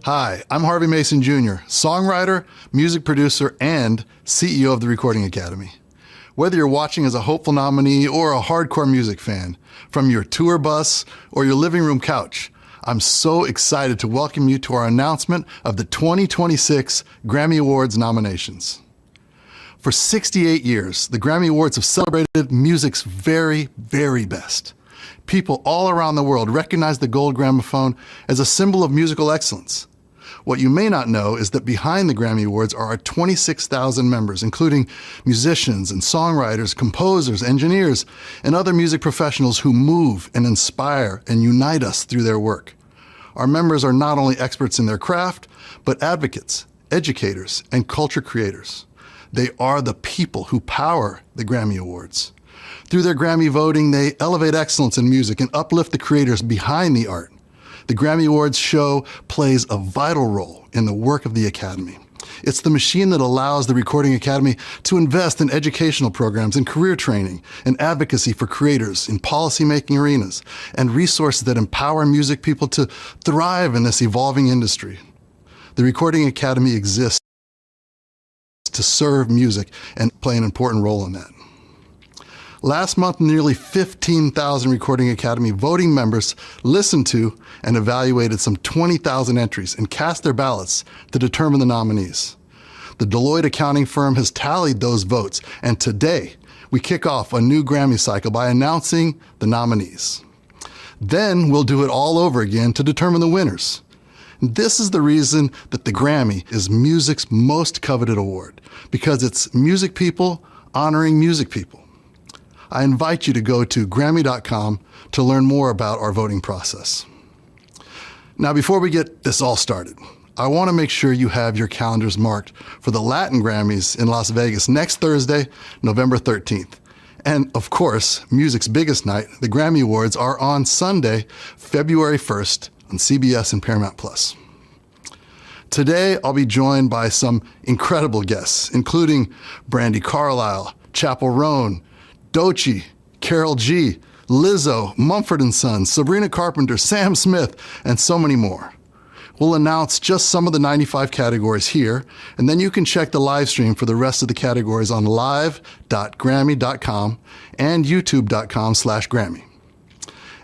Hi, I'm Harvey Mason Jr., songwriter, music producer, and CEO of the Recording Academy. Whether you're watching as a hopeful nominee or a hardcore music fan, from your tour bus or your living room couch, I'm so excited to welcome you to our announcement of the 2026 Grammy Awards nominations. For 68 years, the Grammy Awards have celebrated music's very, very best. People all around the world recognize the gold gramophone as a symbol of musical excellence. What you may not know is that behind the Grammy Awards are our 26,000 members, including musicians and songwriters, composers, engineers, and other music professionals who move and inspire and unite us through their work. Our members are not only experts in their craft, but advocates, educators, and culture creators. They are the people who power the Grammy Awards. Through their Grammy voting, they elevate excellence in music and uplift the creators behind the art. The Grammy Awards show plays a vital role in the work of the Academy. It's the machine that allows the Recording Academy to invest in educational programs and career training and advocacy for creators in policymaking arenas and resources that empower music people to thrive in this evolving industry. The Recording Academy exists to serve music and play an important role in that. Last month, nearly 15,000 Recording Academy voting members listened to and evaluated some 20,000 entries and cast their ballots to determine the nominees. The Deloitte accounting firm has tallied those votes, and today we kick off a new Grammy cycle by announcing the nominees. Then we'll do it all over again to determine the winners. This is the reason that the Grammy is music's most coveted award, because it's music people honoring music people. I invite you to go to Grammy.com to learn more about our voting process. Now, before we get this all started, I want to make sure you have your calendars marked for the Latin Grammys in Las Vegas next Thursday, November 13th. And of course, music's biggest night, the Grammy Awards, are on Sunday, February 1st on CBS and Paramount+. Today, I'll be joined by some incredible guests, including Brandi Carlile, Chappell Roan, Doechii, Carol G, Lizzo, Mumford & Sons, Sabrina Carpenter, Sam Smith, and so many more. We'll announce just some of the 95 categories here, and then you can check the live stream for the rest of the categories on live.grammy.com and youtube.com/Grammy.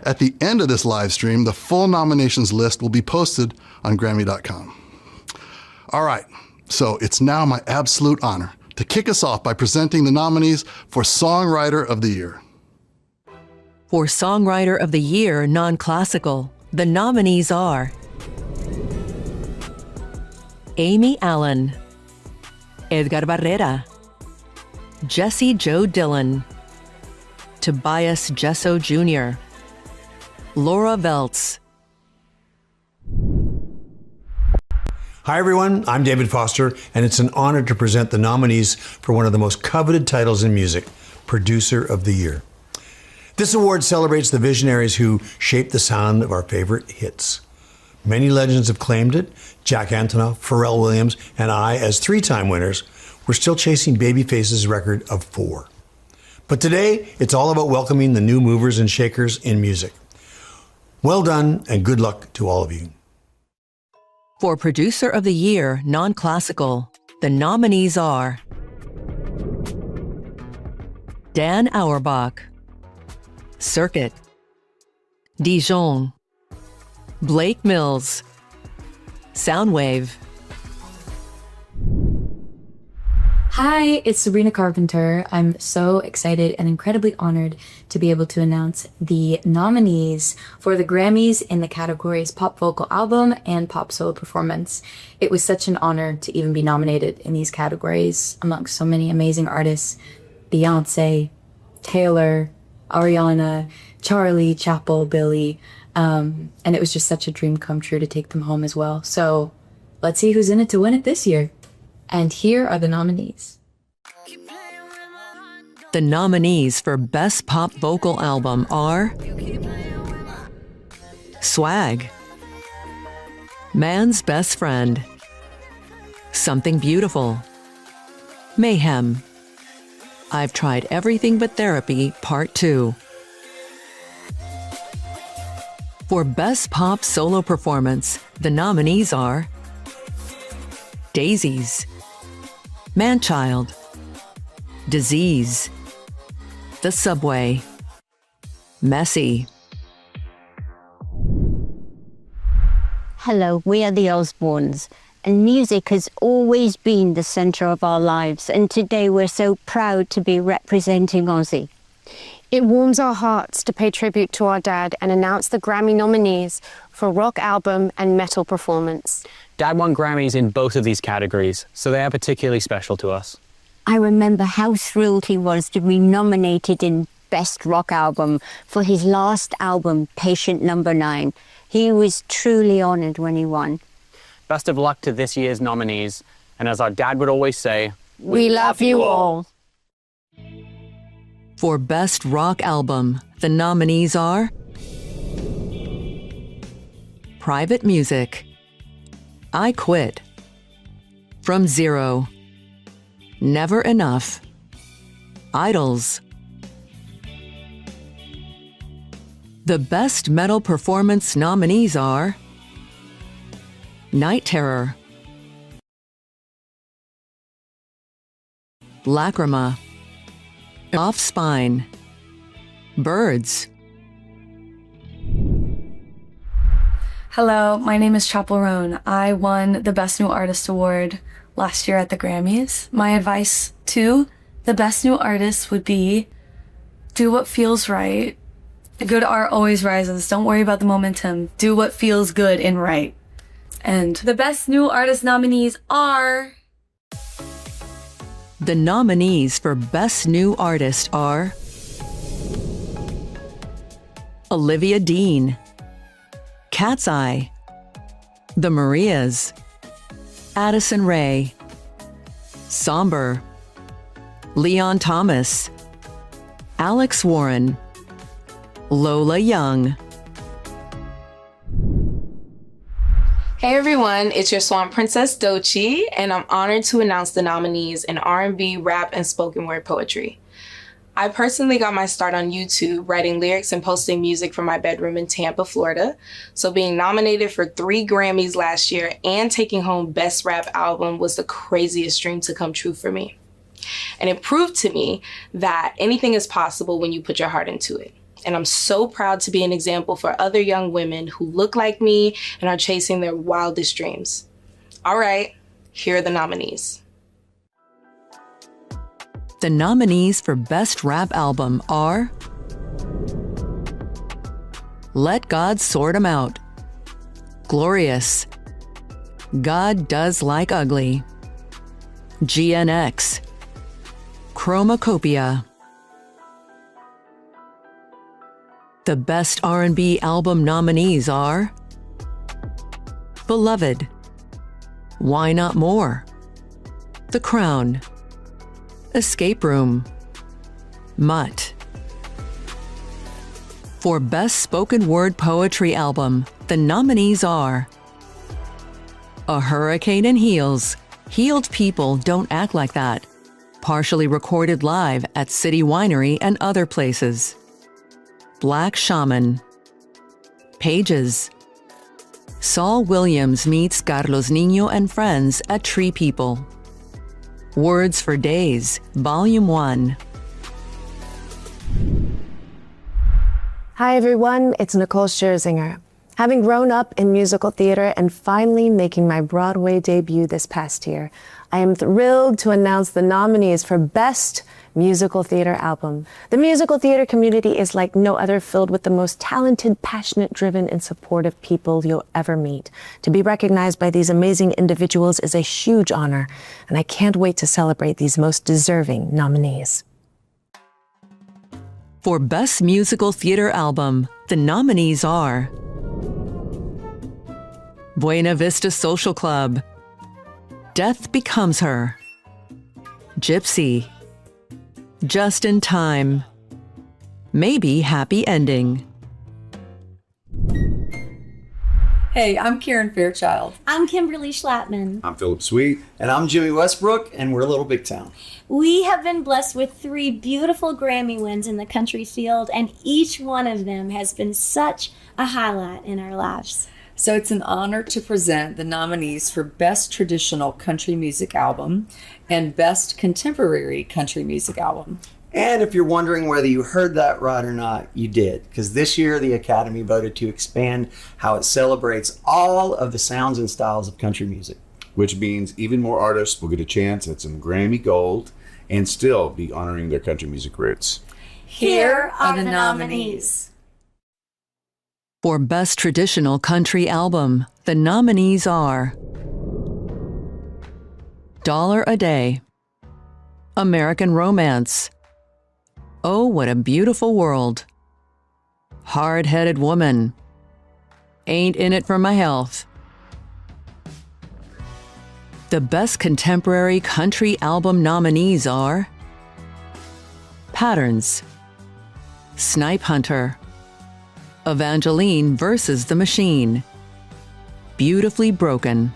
At the end of this live stream, the full nominations list will be posted on Grammy.com. All right, so it's now my absolute honor to kick us off by presenting the nominees for Songwriter of the Year. For Songwriter of the Year Non-Classical, the nominees are Amy Allen, Edgar Barrera, Jesse Joe Dillon, Tobias Jesso Jr., Laura Veltz. Hi everyone, I'm David Foster, and it's an honor to present the nominees for one of the most coveted titles in music, Producer of the Year. This award celebrates the visionaries who shaped the sound of our favorite hits. Many legends have claimed it. Jack Antonoff, Pharrell Williams, and I, as three-time winners, we're still chasing Babyface's record of 4. But today, it's all about welcoming the new movers and shakers in music. Well done, and good luck to all of you. For Producer of the Year Non-Classical, the nominees are Dan Auerbach, Circuit, Dijon, Blake Mills, Soundwave. Hi, it's Sabrina Carpenter. I'm so excited and incredibly honored to be able to announce the nominees for the Grammys in the categories Pop Vocal Album and Pop Solo Performance. It was such an honor to even be nominated in these categories amongst so many amazing artists. Beyonce, Taylor, Ariana, Charlie, Chappell, Billy. And it was just such a dream come true to take them home as well. So let's see who's in it to win it this year. And here are the nominees. The nominees for Best Pop Vocal Album are Swag, Man's Best Friend, Something Beautiful, Mayhem, I've Tried Everything But Therapy Part 2, For Best Pop Solo Performance, the nominees are Daisies, Manchild, Disease, The Subway, Messy. Hello, we are the Osbournes, and music has always been the centre of our lives, and today we're so proud to be representing Ozzy. It warms our hearts to pay tribute to our dad and announce the Grammy nominees for Rock Album and Metal Performance. Dad won Grammys in both of these categories, so they are particularly special to us. I remember how thrilled he was to be nominated in Best Rock Album for his last album, Patient Number 9. He was truly honoured when he won. Best of luck to this year's nominees, and as our dad would always say, We love you all. For Best Rock Album, the nominees are Private Music, I Quit, From Zero, Never Enough, Idols. The Best Metal Performance nominees are Night Terror, Lacrima, Off Spine, Birds. Hello, my name is Chappell Roan. I won the Best New Artist Award last year at the Grammys. My advice to the Best New Artist would be do what feels right. Good art always rises. Don't worry about the momentum. Do what feels good and right. And the Best New Artist nominees are... The nominees for Best New Artist are Olivia Dean, Cat's Eye, The Marias, Addison Rae, Somber, Leon Thomas, Alex Warren, Lola Young. Hey everyone, it's your Swan Princess Doechii, and I'm honored to announce the nominees in R&B, rap, and spoken word poetry. I personally got my start on YouTube writing lyrics and posting music from my bedroom in Tampa, Florida. So being nominated for 3 Grammys last year and taking home Best Rap Album was the craziest dream to come true for me. And it proved to me that anything is possible when you put your heart into it. And I'm so proud to be an example for other young women who look like me and are chasing their wildest dreams. All right, here are the nominees. The nominees for Best Rap Album are Let God Sort 'Em Out, Glorious, God Does Like Ugly, GNX, Chromacopia. The Best R&B Album nominees are Beloved, Why Not More, The Crown, Escape Room, Mutt. For Best Spoken Word Poetry Album, the nominees are A Hurricane in Heels, Healed People Don't Act Like That, partially recorded live at City Winery and other places. Black Shaman, Pages, Saul Williams meets Carlos Niño and friends at Tree People. Words for Days, Volume 1. Hi everyone, it's Nicole Scherzinger. Having grown up in musical theater and finally making my Broadway debut this past year, I am thrilled to announce the nominees for Best Musical Theater Album. The musical theater community is like no other, filled with the most talented, passionate, driven, and supportive people you'll ever meet. To be recognized by these amazing individuals is a huge honor, and I can't wait to celebrate these most deserving nominees. For Best Musical Theater Album, the nominees are Buena Vista Social Club, Death Becomes Her, Gypsy, Just in Time, Maybe Happy Ending. Hey, I'm Karen Fairchild. I'm Kimberly Schlattman. I'm Philip Sweet. And I'm Jimmy Westbrook, and we're Little Big Town. We have been blessed with 3 beautiful Grammy wins in the country field, and each one of them has been such a highlight in our lives. So it's an honor to present the nominees for Best Traditional Country Music Album and Best Contemporary Country Music Album. And if you're wondering whether you heard that right or not, you did. Because this year the Academy voted to expand how it celebrates all of the sounds and styles of country music. Which means even more artists will get a chance at some Grammy Gold and still be honoring their country music roots. Here are the nominees. For Best Traditional Country Album, the nominees are Dollar a Day, American Romance, Oh, What a Beautiful World, Hard-Headed Woman, Ain't In It for My Health. The Best Contemporary Country Album nominees are Patterns, Snipe Hunter, Evangeline versus the Machine, Beautifully Broken,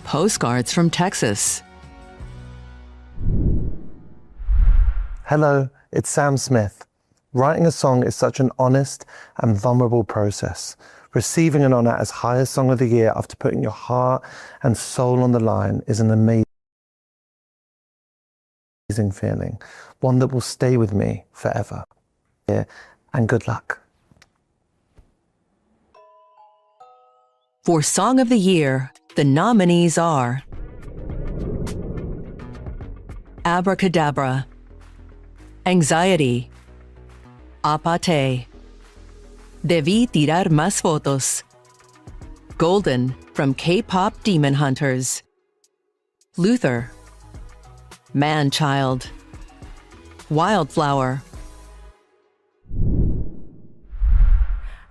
Postcards from Texas. Hello, it's Sam Smith. Writing a song is such an honest and vulnerable process. Receiving an honor as highest song of the year after putting your heart and soul on the line is an amazing feeling, one that will stay with me forever. And good luck. For Song of the Year, the nominees are Abracadabra, Anxiety, Apate, Debí tirar más fotos, Golden from K-pop Demon Hunters, Luther, Man-Child, Wildflower.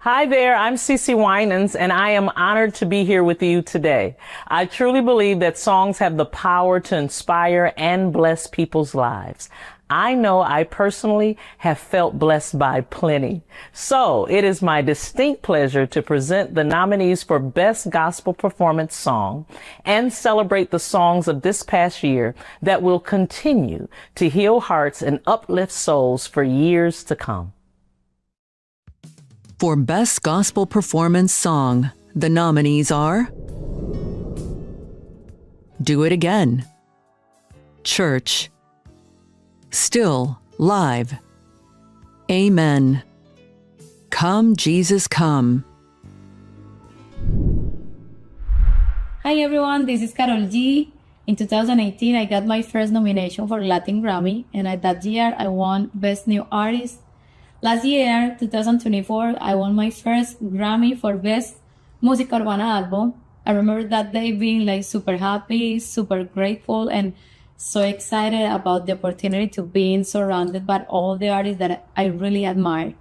Hi there, I'm Cece Winans, and I am honored to be here with you today. I truly believe that songs have the power to inspire and bless people's lives. I know I personally have felt blessed by plenty. So it is my distinct pleasure to present the nominees for Best Gospel Performance Song and celebrate the songs of this past year that will continue to heal hearts and uplift souls for years to come. For Best Gospel Performance Song, the nominees are Do It Again, Church, Still Live, Amen, Come Jesus Come. Hi everyone, this is Carol G. In 2018, I got my first nomination for Latin Grammy, and that year I won Best New Artist. Last year, 2024, I won my first Grammy for Best Música Urbana Album. I remember that day being super happy, super grateful, and so excited about the opportunity to being surrounded by all the artists that I really admire.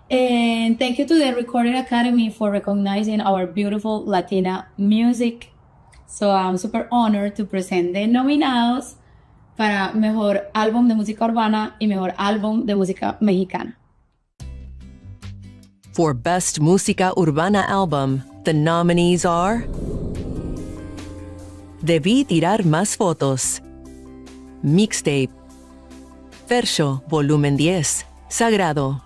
And thank you to the Recording Academy for recognizing our beautiful Latina music. So I'm super honored to present the nominados para Mejor Álbum de Música Urbana y Mejor Álbum de Música Mexicana. For Best Música Urbana Album, the nominees are Debí tirar más fotos, Mixtape, Verso Volumen 10, Sagrado,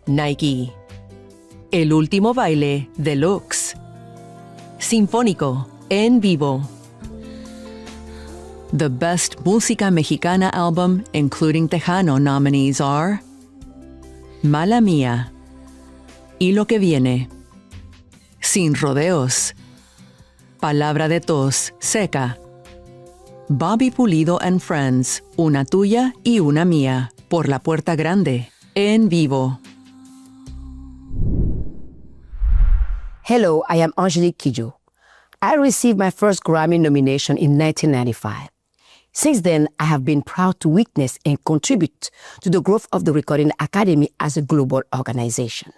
Nike, El Último Baile Deluxe, Sinfónico en Vivo. The Best Música Mexicana Album, including Tejano nominees are Mala Mía, Y Lo Que Viene, Sin Rodeos, Palabra de Tos, Seca, Bobby Pulido and Friends, Una Tuya y Una Mía, Por la Puerta Grande, En Vivo. Hello, I am Angelique Kidjo. I received my first Grammy nomination in 1995. Since then, I have been proud to witness and contribute to the growth of the Recording Academy as a global organization.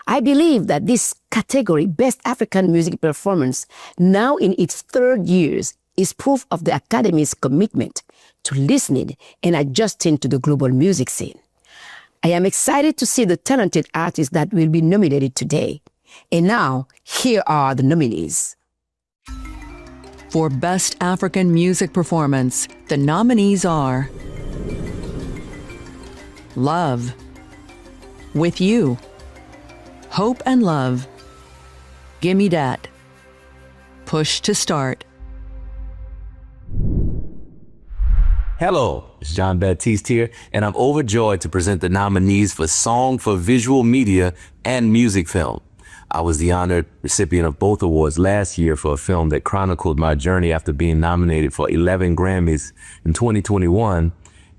I believe that this category, Best African Music Performance, now in its 3rd year, is proof of the Academy's commitment to listening and adjusting to the global music scene. I am excited to see the talented artists that will be nominated today And now, here are the nominees. For Best African Music Performance, the nominees are Love, With You, Hope and Love, Gimme Dat, Push to Start. Hello, it's John Baptiste here, and I'm overjoyed to present the nominees for Song for Visual Media and Music Film. I was the honored recipient of both awards last year for a film that chronicled my journey after being nominated for 11 Grammys in 2021,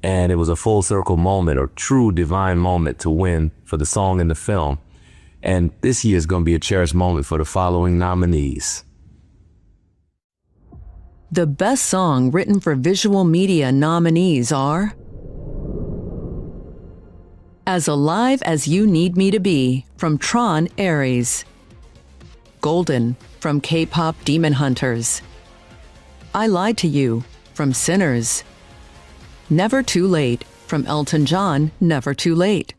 and it was a full circle moment, or true divine moment, to win for the song and the film. And this year is going to be a cherished moment for the following nominees. The Best Song Written for Visual Media nominees are As Alive as You Need Me to Be from Tron Ares, Golden from K-pop Demon Hunters, I Lied to You from Sinners, Never Too Late from Elton John, Never Too Late,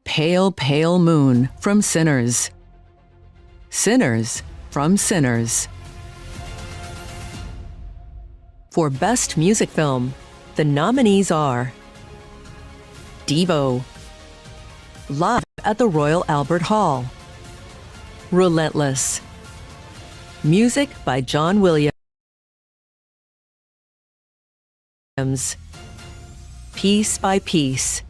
Pale Pale Moon from Sinners, Sinners from Sinners. For Best Music Film, the nominees are Devo, Live at the Royal Albert Hall, Relentless, Music by John Williams, Piece by Piece.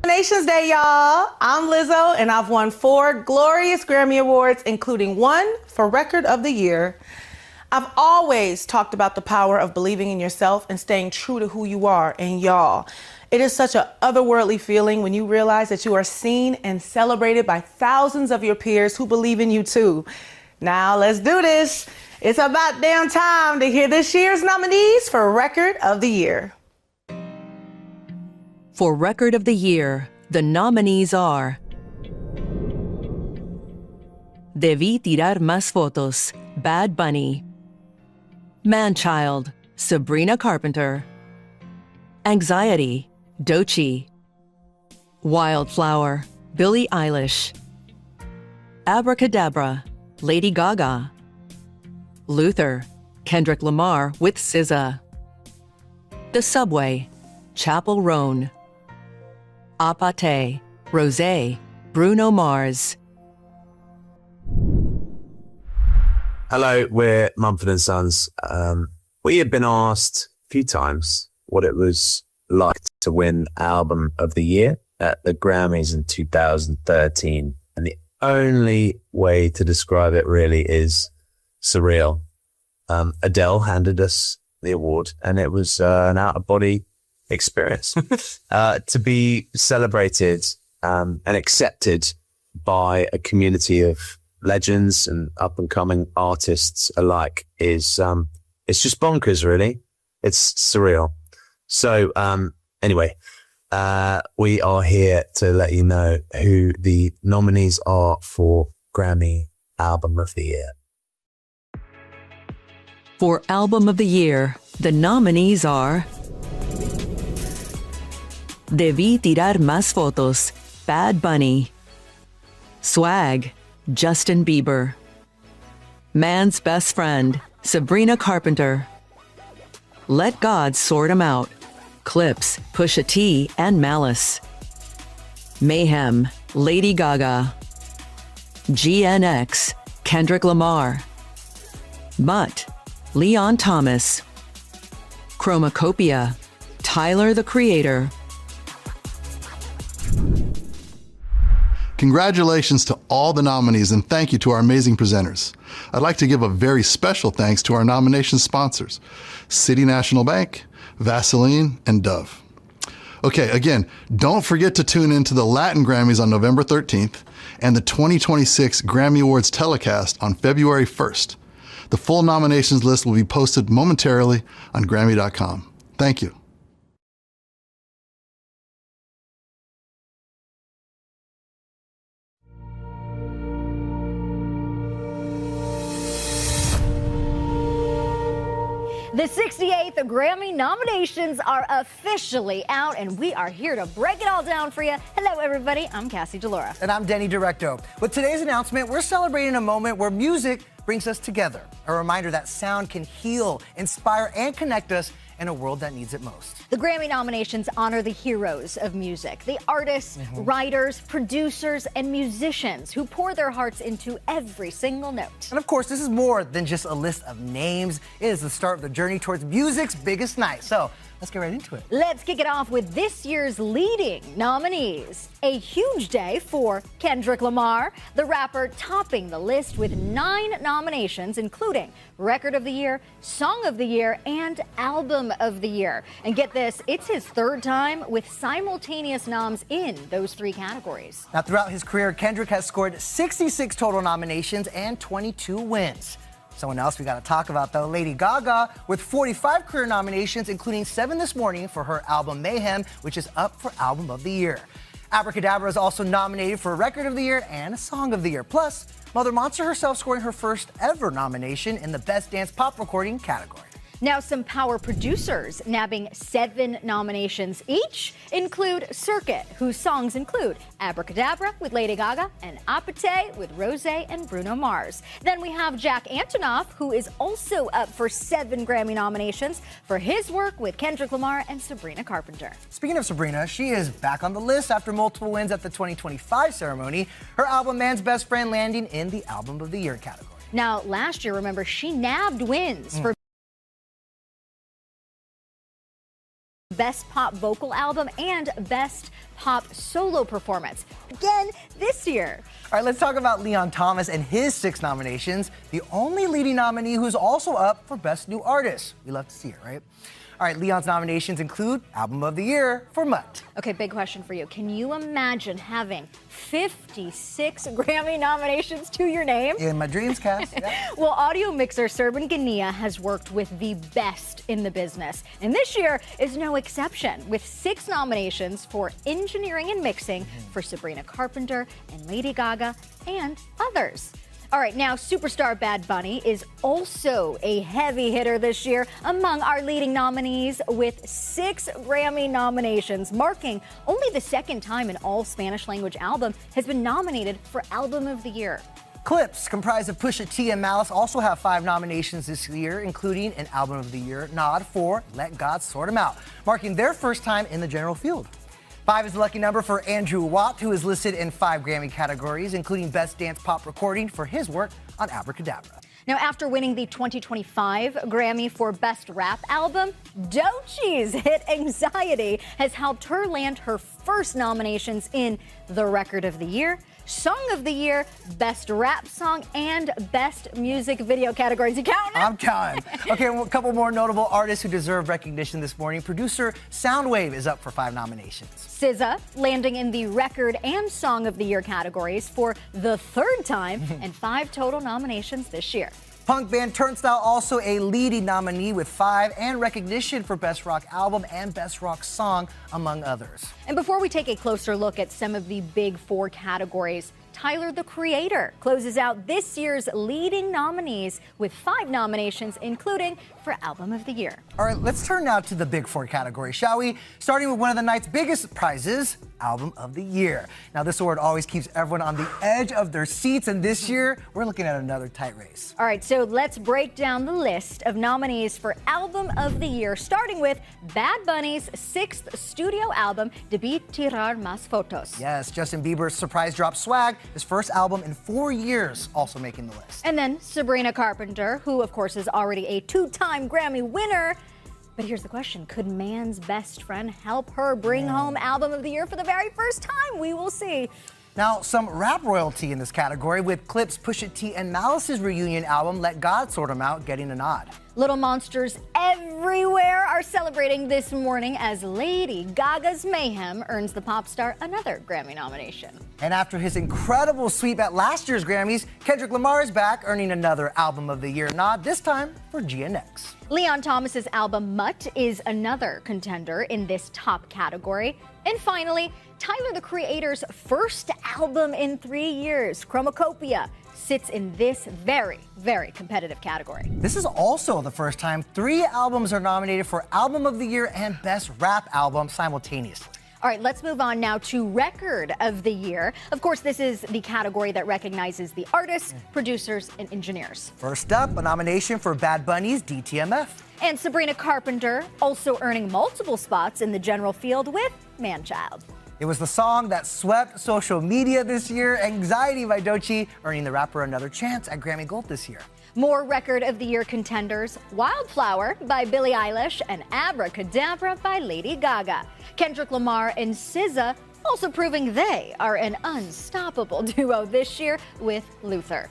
Nominations Day, y'all. I'm Lizzo, and I've won 4 glorious Grammy Awards, including 1 for Record of the Year. I've always talked about the power of believing in yourself and staying true to who you are. And y'all, it is such an otherworldly feeling when you realize that you are seen and celebrated by thousands of your peers who believe in you too. Now let's do this. It's about damn time to hear this year's nominees for Record of the Year. For Record of the Year, the nominees are Debí Tirar Más Fotos, Bad Bunny, Manchild, Sabrina Carpenter, Anxiety, Doechii, Wildflower, Billie Eilish, Abracadabra, Lady Gaga, Luther, Kendrick Lamar with SZA, The Subway, Chappell Roan, Apate, Rosé, Bruno Mars. Hello, we're Mumford & Sons. We had been asked a few times what it was like to win Album of the Year at the Grammys in 2013. And the only way to describe it really is surreal. Adele handed us the award, and it was an out-of-body experience to be celebrated and accepted by a community of legends and up-and-coming artists alike is it's just bonkers, really. It's surreal. So anyway, we are here to let you know who the nominees are for Grammy Album of the Year. For Album of the Year, the nominees are Debí Tirar Más Fotos, Bad Bunny, Swag, Justin Bieber, Man's Best Friend, Sabrina Carpenter, Let God Sort 'Em Out, Clips, Pusha T and Malice, Mayhem, Lady Gaga, GNX, Kendrick Lamar, Mutt, Leon Thomas, Chromacopia, Tyler the Creator. Congratulations to all the nominees, and thank you to our amazing presenters. I'd like to give a very special thanks to our nomination sponsors, City National Bank, Vaseline, and Dove. Okay, again, don't forget to tune in to the Latin Grammys on November 13th and the 2026 Grammy Awards telecast on February 1st. The full nominations list will be posted momentarily on Grammy.com. Thank you. The 68th Grammy nominations are officially out, and we are here to break it all down for you. Hello, everybody. I'm Cassie DeLora. And I'm Denny DIRECTO. With today's announcement, we're celebrating a moment where music brings us together. A reminder that sound can heal, inspire, and connect us in a world that needs it most. The Grammy nominations honor the heroes of music, the artists, writers, producers, and musicians who pour their hearts into every single note. And of course, this is more than just a list of names. It is the start of the journey towards music's biggest night. So let's get right into it. Let's kick it off with this year's leading nominees. A huge day for Kendrick Lamar, the rapper topping the list with 9 nominations, including Record of the Year, Song of the Year, and Album of the Year. And get this, it's his 3rd time with simultaneous noms in those 3 categories. Now, throughout his career, Kendrick has scored 66 total nominations and 22 wins. Someone else we got to talk about, though, Lady Gaga, with 45 career nominations, including 7 this morning for her album Mayhem, which is up for Album of the Year. Abracadabra is also nominated for Record of the Year and Song of the Year. Plus, Mother Monster herself scoring her first ever nomination in the Best Dance Pop Recording category. Now, some power producers nabbing 7 nominations each include Circuit, whose songs include Abracadabra with Lady Gaga and Apate with Rosé and Bruno Mars. Then we have Jack Antonoff, who is also up for 7 Grammy nominations for his work with Kendrick Lamar and Sabrina Carpenter. Speaking of Sabrina, she is back on the list after multiple wins at the 2025 ceremony. Her album Man's Best Friend landing in the Album of the Year category. Now, last year, remember, she nabbed wins for Best Pop Vocal Album and Best Pop Solo Performance. Again, this year. All right, let's talk about Leon Thomas and his 6 nominations. The only leading nominee who's also up for Best New Artist. We love to see it, right? All right, Leon's nominations include Album of the Year for Mutt. Okay, big question for you. Can you imagine having 56 Grammy nominations to your name? In my dreams, Cass. Yeah. Well, audio mixer Serban Gania has worked with the best in the business. And this year is no exception, with 6 nominations for engineering and mixing for Sabrina Carpenter and Lady Gaga and others. All right, now superstar Bad Bunny is also a heavy hitter this year among our leading nominees with 6 Grammy nominations, marking only the 2nd time an all-Spanish language album has been nominated for Album of the Year. Clips, comprised of Pusha T and Malice, also have 5 nominations this year, including an Album of the Year nod for Let God Sort 'Em Out, marking their first time in the general field. 5 is the lucky number for Andrew Watt, who is listed in 5 Grammy categories, including Best Dance Pop Recording for his work on Abracadabra. Now, after winning the 2025 Grammy for Best Rap Album, Doechii's hit Anxiety has helped her land her first nominations in the Record of the Year, Song of the Year, Best Rap Song, and Best Music Video categories. You counting? I'm counting. Okay, well, a couple more notable artists who deserve recognition this morning. Producer Soundwave is up for 5 nominations. SZA landing in the Record and Song of the Year categories for the 3rd time and 5 total nominations this year. Punk band Turnstile also a leading nominee with 5 and recognition for Best Rock Album and Best Rock Song, among others. And before we take a closer look at some of the big 4 categories, Tyler, the Creator, closes out this year's leading nominees with 5 nominations, including for Album of the Year. All right, let's turn now to the big 4 category, shall we? Starting with one of the night's biggest prizes, Album of the Year. Now, this award always keeps everyone on the edge of their seats, and this year, we're looking at another tight race. All right, so let's break down the list of nominees for Album of the Year, starting with Bad Bunny's 6th studio album, Debí Tirar Más Fotos. Yes, Justin Bieber's surprise drop Swag, his first album in 4 years, also making the list. And then Sabrina Carpenter, who of course is already a 2-time Grammy winner. But here's the question, could Man's Best Friend help her bring home Album of the Year for the very first time? We will see. Now, some rap royalty in this category with Clips, Pusha T, and Malice's reunion album, Let God Sort 'Em Out, getting a nod. Little monsters everywhere are celebrating this morning as Lady Gaga's Mayhem earns the pop star another Grammy nomination. And after his incredible sweep at last year's Grammys, Kendrick Lamar is back, earning another Album of the Year nod, this time for GNX. Leon Thomas's album Mutt is another contender in this top category. And finally, Tyler, the Creator's first album in 3 years, Chromacopia, sits in this very, very competitive category. This is also the first time 3 albums are nominated for Album of the Year and Best Rap Album simultaneously. All right, let's move on now to Record of the Year. Of course, this is the category that recognizes the artists, producers, and engineers. First up, a nomination for Bad Bunny's DTMF. And Sabrina Carpenter also earning multiple spots in the general field with Manchild. It was the song that swept social media this year, Anxiety by Doechii, earning the rapper another chance at Grammy Gold this year. More Record of the Year contenders, Wildflower by Billie Eilish and Abracadabra by Lady Gaga. Kendrick Lamar and SZA also proving they are an unstoppable duo this year with Luther.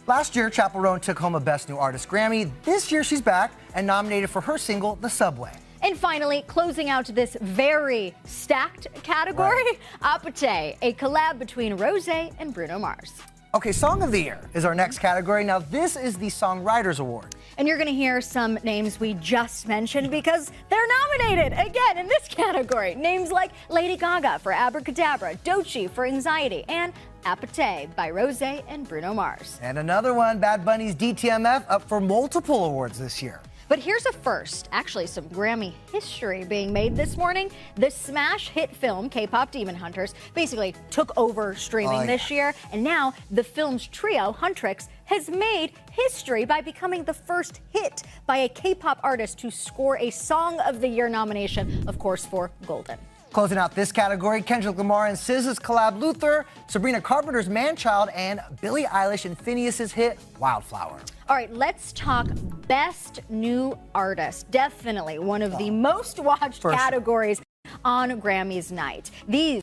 Last year, Chappell Roan took home a Best New Artist Grammy. This year, she's back and nominated for her single, The Subway. And finally, closing out this very stacked category, Apate, a collab between Rosé and Bruno Mars. Okay, Song of the Year is our next category. Now, this is the Songwriters Award. And you're going to hear some names we just mentioned because they're nominated again in this category. Names like Lady Gaga for Abracadabra, Doechii for Anxiety, and Apate by Rosé and Bruno Mars. And another one, Bad Bunny's DTMF, up for multiple awards this year. But here's a first, actually some Grammy history being made this morning. The smash hit film, K-Pop Demon Hunters, basically took over streaming this year. And now the film's trio, Huntrix, has made history by becoming the first hit by a K-pop artist to score a Song of the Year nomination, of course, for Golden. Closing out this category, Kendrick Lamar and SZA's collab Luther, Sabrina Carpenter's Manchild, and Billie Eilish and Finneas's hit Wildflower. All right, let's talk Best New Artist. Definitely one of the most watched categories on Grammys night. These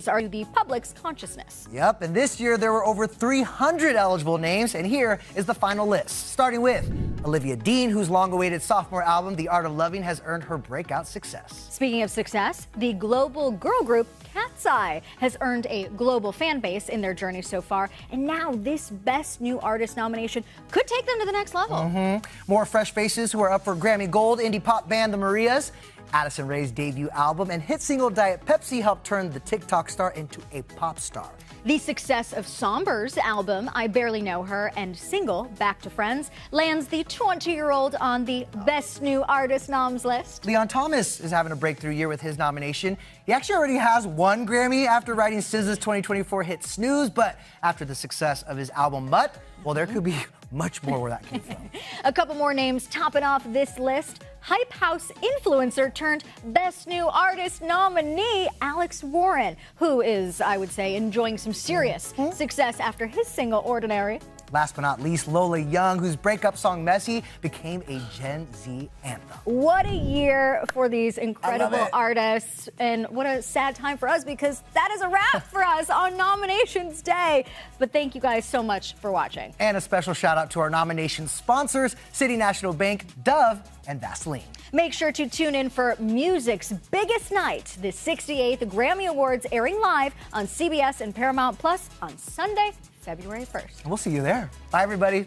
are the public's consciousness. Yep, and this year there were over 300 eligible names, and here is the final list. Starting with Olivia Dean, whose long-awaited sophomore album, The Art of Loving, has earned her breakout success. Speaking of success, the global girl group Cat's Eye has earned a global fan base in their journey so far, and now this Best New Artist nomination could take them to the next level. More fresh faces who are up for Grammy Gold. Indie pop band The Marias, Addison Rae's debut album, and hit single Diet Pepsi helped turn the TikTok star into a pop star. The success of Somber's album, I Barely Know Her, and single, Back to Friends, lands the 20-year-old on the Best New Artist noms list. Leon Thomas is having a breakthrough year with his nomination. He actually already has 1 Grammy after writing SZA's 2024 hit Snooze, but after the success of his album Mutt, well, there could be much more where that came from. A couple more names topping off this list. Hype House influencer turned Best New Artist nominee Alex Warren, who is, I would say, enjoying some serious success after his single Ordinary. Last but not least, Lola Young, whose breakup song Messy became a Gen Z anthem. What a year for these incredible artists, and what a sad time for us because that is a wrap for us on Nominations Day. But thank you guys so much for watching. And a special shout out to our nomination sponsors, City National Bank, Dove, and Vaseline. Make sure to tune in for music's biggest night, the 68th Grammy Awards, airing live on CBS and Paramount Plus on Sunday, February 1st. And we'll see you there. Bye, everybody.